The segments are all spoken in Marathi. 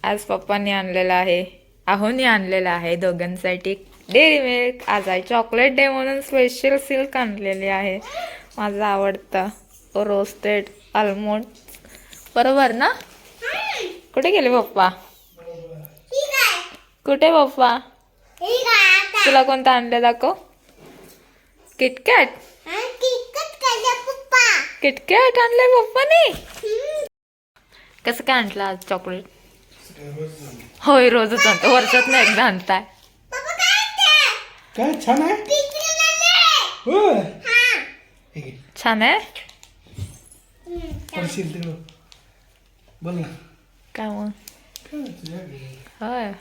आज पप्पांनी आणलेला आहे, आहोनी आणलेला आहे दोघांसाठी डेअरी मिल्क. आज आहे चॉकलेट डे म्हणून स्पेशल सिल्क आणलेली आहे, माझं आवडतं रोस्टेड आलमोंड. बरोबर ना? कुठे गेले पप्पा? कुठे पप्पा? तुला कोणतं आणलं दाखव. किटकॅट. किटकॅट आणलंय पप्पाने. कसं काय आणलं आज चॉकलेट? होय, रोजच आणतो, वर्षात नाही एकदा आणताय. काय छान आहे. छान आहे. बोल ना काय मग? होय.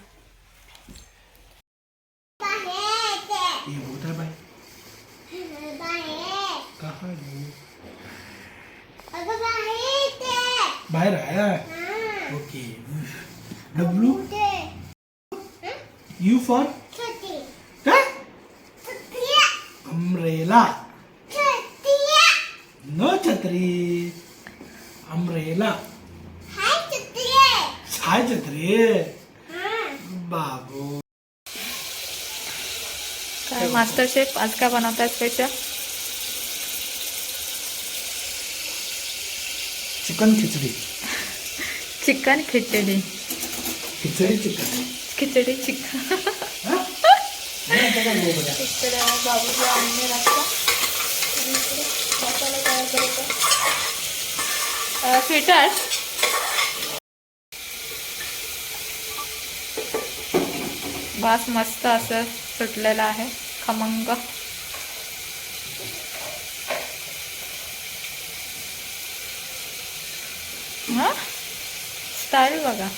बाहेर आहे. ओके. डब्ल्यू यू फॉर काय? अम्ब्रेला. नो छत्री. अम्ब्रेला. हाय छत्री. बाबू. काय मास्टर शेफ आज काय बनवताय स्पेशल? चिकन खिचडी. चिकन खिचडी. खिचडी चिकन. खिचडी चिकन. इकडे बाबूजी आणले रस्ता. मसाला तयार करायचा. स्वीटर. भात मस्त असं सुटलेला आहे, खमंग. हा स्टाईल बघा.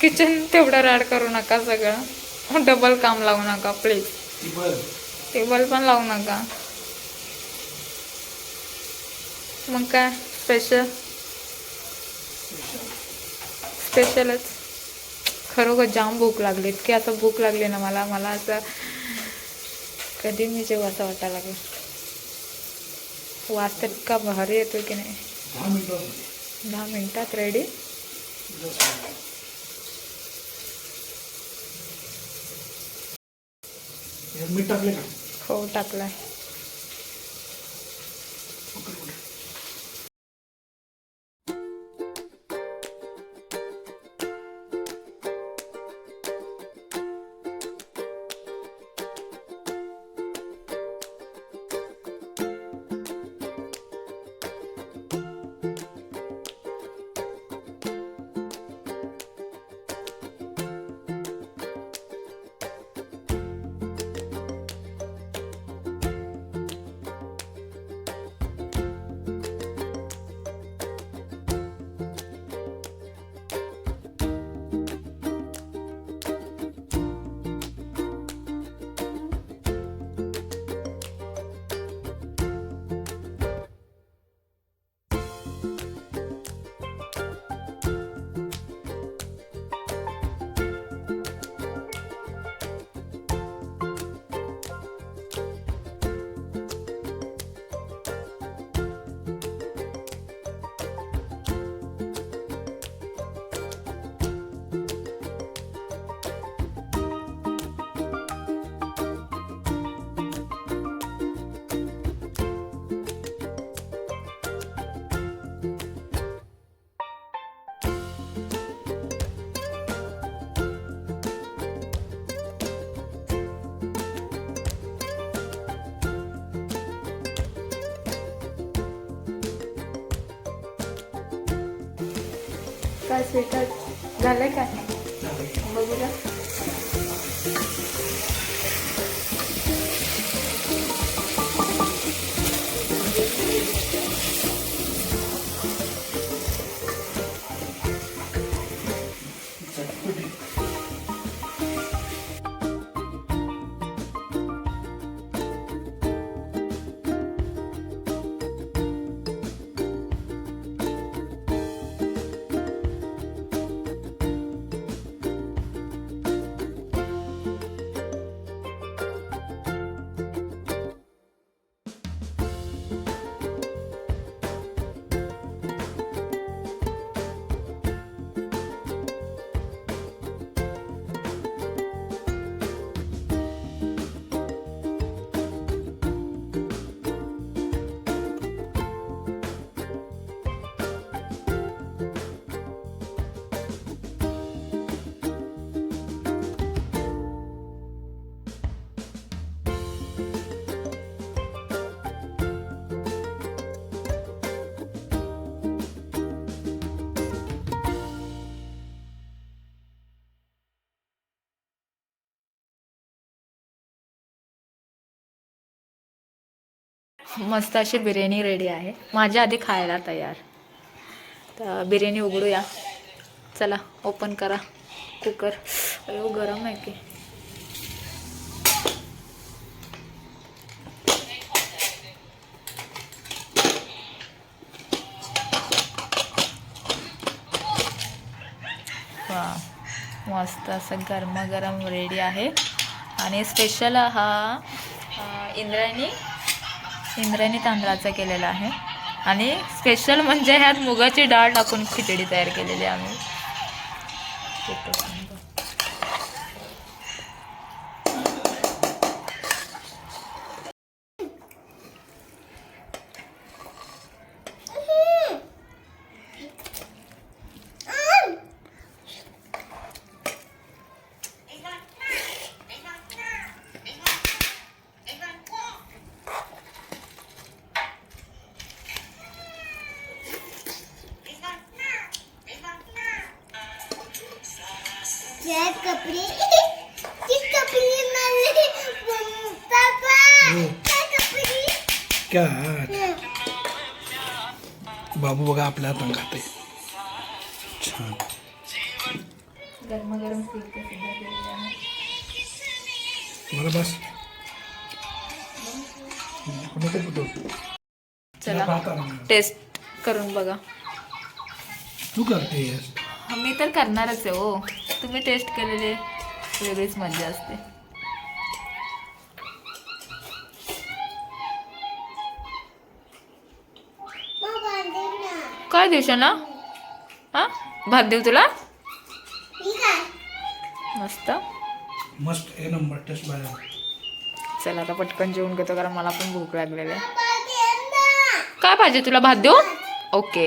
किचन तेवढं राड करू नका, सगळं डबल काम लावू नका प्लीज. टेबल पण लावू नका. मग काय स्पेशल? स्पेशलच. खरोखर जाम भूक लागली, इतकी आता भूक लागली ना मला असं कधी मी जेव्हा असं वाटायला लागलं. वास तर इतका भारी येतो की नाही. 10 मिनिटात रेडी. मीठ टाकले का? हो टाकलाय. काय स्वीटर झालंय काय बघूया. मस्त अशी बिर्याणी रेडी आहे माझ्या आधी खायला तयार. तर बिर्याणी उघडूया. चला ओपन करा कुकर. अयो गरम आहे की. वा मस्त असं गरमागरम रेडी आहे. आणि स्पेशल हा इंद्रायणी तांदळाचा केलेला आहे. आणि स्पेशल म्हणजे ह्यात मुगाची डाळ टाकून खिचडी तयार केलेली आहे आम्ही. क्या बाबू बघा आपल्या हातून खाते. छान गरमागरम मला बस. चला टेस्ट करून बघा. तू करते मी तर करणारच आहे हो. तुम्ही टेस्ट केलेले वेगळीच मजा असते. काय देऊ ना हा भात देऊ तुला. मस्त मस्त एक नंबर टेस्ट बाहेर. चला आता पटकन जेवून घेतो कारण मला पण भूक लागलेली आहे. काय पाहिजे तुला भात देऊ. ओके.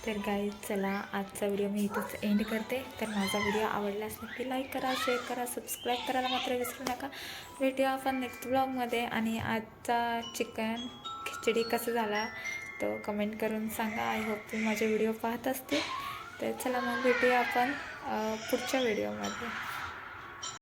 तर गाईज चला आजचा व्हिडिओ मी इथंच एंड करते. तर माझा व्हिडिओ आवडल्यास नक्की लाईक करा, शेअर करा, सबस्क्राईब करायला मात्र विसरू नका. भेटूया आपण नेक्स्ट ब्लॉगमध्ये. आणि आजचा चिकन खिचडी कसं झाला तो कमेंट करून सांगा. आय होप तुम्ही माझे व्हिडिओ पाहत असतील. तर चला मग भेटूया आपण पुढच्या व्हिडिओमध्ये.